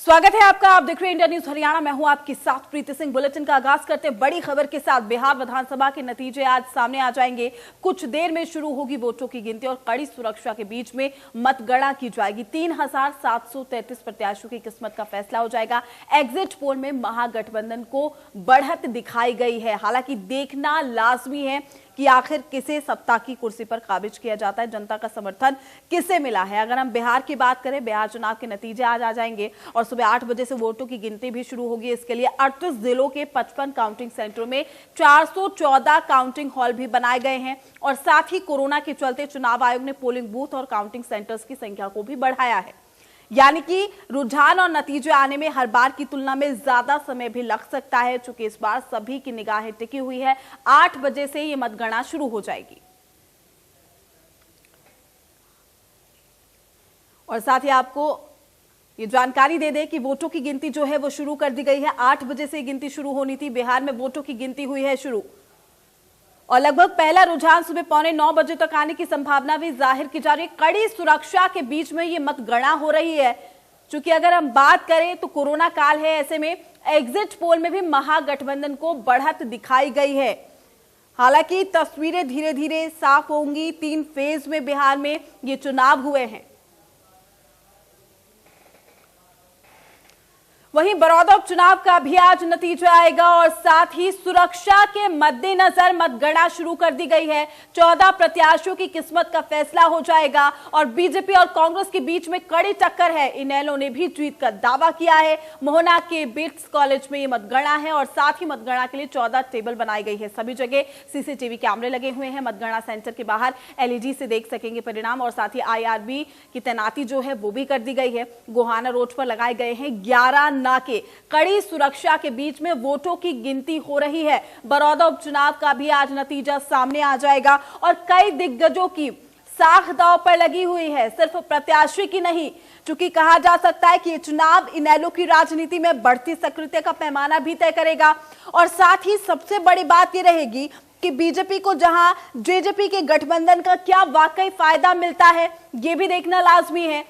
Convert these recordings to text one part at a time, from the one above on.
स्वागत है आपका। आप देख रहे हैं इंडिया न्यूज हरियाणा। मैं हूं आपके साथ प्रीति सिंह। बुलेटिन का आगाज करते हैं बड़ी खबर के साथ। बिहार विधानसभा के नतीजे आज सामने आ जाएंगे। कुछ देर में शुरू होगी वोटों की गिनती और कड़ी सुरक्षा के बीच में मतगणना की जाएगी। 3,733 प्रत्याशियों की किस्मत का फैसला हो जाएगा। एग्जिट पोल में महागठबंधन को बढ़त दिखाई गई है। हालांकि देखना लाजमी है कि आखिर किसे सत्ता की कुर्सी पर काबिज किया जाता है, जनता का समर्थन किसे मिला है। अगर हम बिहार की बात करें, बिहार चुनाव के नतीजे आज आ जाएंगे और सुबह 8 बजे से वोटों की गिनती भी शुरू होगी। इसके लिए 38 जिलों के 55 काउंटिंग सेंटरों में 414 काउंटिंग हॉल भी बनाए गए हैं और साथ ही कोरोना के चलते चुनाव आयोग ने पोलिंग बूथ और काउंटिंग सेंटर्स की संख्या को भी बढ़ाया है। यानी कि रुझान और नतीजे आने में हर बार की तुलना में ज्यादा समय भी लग सकता है, चूंकि इस बार सभी की निगाहें टिकी हुई है। 8 बजे से ये मतगणना शुरू हो जाएगी। और साथ ही आपको ये जानकारी दे दें कि वोटों की गिनती जो है वो शुरू कर दी गई है। 8 बजे से गिनती शुरू होनी थी। बिहार में वोटों की गिनती हुई है शुरू और लगभग पहला रुझान सुबह 8:45 बजे तक आने की संभावना भी जाहिर की जा रही है। कड़ी सुरक्षा के बीच में ये मतगणना हो रही है। क्योंकि अगर हम बात करें तो कोरोना काल है, ऐसे में एग्जिट पोल में भी महागठबंधन को बढ़त दिखाई गई है। हालांकि तस्वीरें धीरे धीरे साफ होंगी। 3 फेज में बिहार में ये चुनाव हुए हैं। वहीं बड़ौदा उपचुनाव का भी आज नतीजा आएगा और साथ ही सुरक्षा के मद्देनजर मतगणना शुरू कर दी गई है। 14 प्रत्याशियों की किस्मत का फैसला हो जाएगा और बीजेपी और कांग्रेस के बीच में कड़ी टक्कर है। इनेलो ने भी जीत का दावा किया है। मोहना के बिट्स कॉलेज में ये मतगणना है और साथ ही मतगणना के लिए 14 टेबल बनाई गई है। सभी जगह सीसीटीवी कैमरे लगे हुए हैं। मतगणना सेंटर के बाहर एलईडी से देख सकेंगे परिणाम और साथ ही आईआरबी की तैनाती जो है वो भी कर दी गई है। गोहाना रोड पर लगाए गए हैं 11 नाके। कड़ी सुरक्षा के बीच में वोटों की गिनती हो रही है। बड़ौदा उपचुनाव का भी आज नतीजा सामने आ जाएगा और कई दिग्गजों की साख दांव पर लगी हुई है, सिर्फ प्रत्याशी की नहीं। चूंकि कहा जा सकता है कि ये चुनाव इनेलो की राजनीति में बढ़ती सक्रियता का पैमाना भी तय करेगा। और साथ ही सबसे बड़ी बात ये रहेगी कि बीजेपी को जहां जेजेपी के गठबंधन का क्या वाकई फायदा मिलता है, ये भी देखना लाजमी है।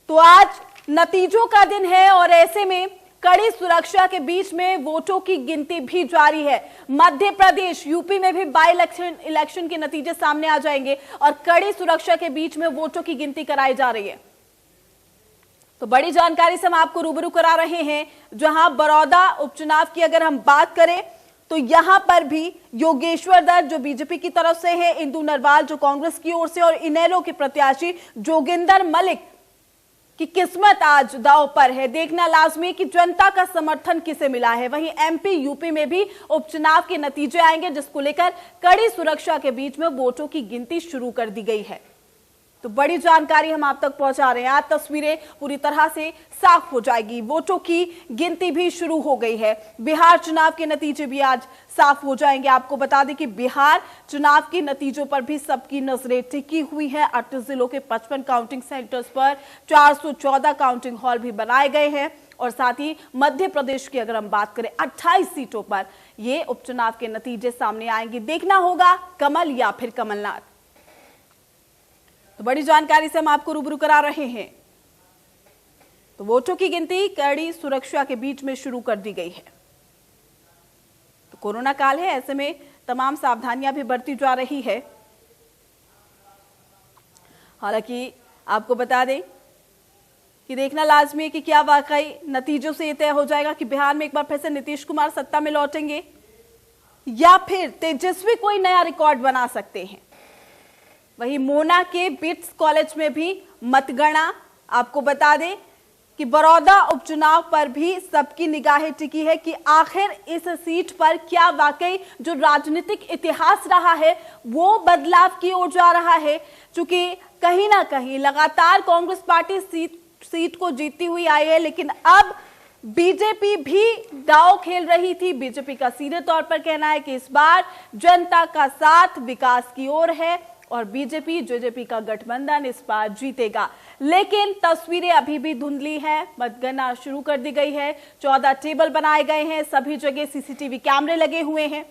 तो आज नतीजों का दिन है और ऐसे में कड़ी सुरक्षा के बीच में वोटों की गिनती भी जारी है। मध्य प्रदेश, यूपी में भी बाई इलेक्शन के नतीजे सामने आ जाएंगे और कड़ी सुरक्षा के बीच में वोटों की गिनती कराई जा रही है। तो बड़ी जानकारी से हम आपको रूबरू करा रहे हैं। जहां बड़ौदा उपचुनाव की अगर हम बात करें तो यहां पर भी योगेश्वर दत्त जो बीजेपी की तरफ से है, इंदु नरवाल जो कांग्रेस की ओर से और इनेलो के प्रत्याशी जोगिंदर मलिक कि किस्मत आज दांव पर है। देखना लाजमी कि जनता का समर्थन किसे मिला है। वहीं एमपी यूपी में भी उपचुनाव के नतीजे आएंगे, जिसको लेकर कड़ी सुरक्षा के बीच में वोटों की गिनती शुरू कर दी गई है। तो बड़ी जानकारी हम आप तक पहुंचा रहे हैं। आज तस्वीरें पूरी तरह से साफ हो जाएगी। वोटों की गिनती भी शुरू हो गई है। बिहार चुनाव के नतीजे भी आज साफ हो जाएंगे। आपको बता दें कि बिहार चुनाव के नतीजों पर भी सबकी नजरें टिकी हुई है। 38 जिलों के 55 काउंटिंग सेंटर्स पर 414 काउंटिंग हॉल भी बनाए गए हैं और साथ ही मध्य प्रदेश की अगर हम बात करें 28 सीटों पर ये उपचुनाव के नतीजे सामने आएंगे। देखना होगा कमल या फिर कमलनाथ। तो बड़ी जानकारी से हम आपको रूबरू करा रहे हैं। तो वोटों की गिनती कड़ी सुरक्षा के बीच में शुरू कर दी गई है। तो कोरोना काल है, ऐसे में तमाम सावधानियां भी बरती जा रही है। हालांकि आपको बता दें कि देखना लाजमी है कि क्या वाकई नतीजों से यह तय हो जाएगा कि बिहार में एक बार फिर से नीतीश कुमार सत्ता में लौटेंगे या फिर तेजस्वी कोई नया रिकॉर्ड बना सकते हैं। वहीं मोना के बिट्स कॉलेज में भी मतगणना। आपको बता दें कि बड़ौदा उपचुनाव पर भी सबकी निगाहें टिकी है कि आखिर इस सीट पर क्या वाकई जो राजनीतिक इतिहास रहा है वो बदलाव की ओर जा रहा है। क्योंकि कहीं ना कहीं लगातार कांग्रेस पार्टी सीट को जीतती हुई आई है, लेकिन अब बीजेपी भी दांव खेल रही थी। बीजेपी का सीधे तौर पर कहना है कि इस बार जनता का साथ विकास की ओर है और बीजेपी जेजेपी का गठबंधन इस बार जीतेगा। लेकिन तस्वीरें अभी भी धुंधली है। मतगणना शुरू कर दी गई है। 14 टेबल बनाए गए हैं। सभी जगह सीसीटीवी कैमरे लगे हुए हैं।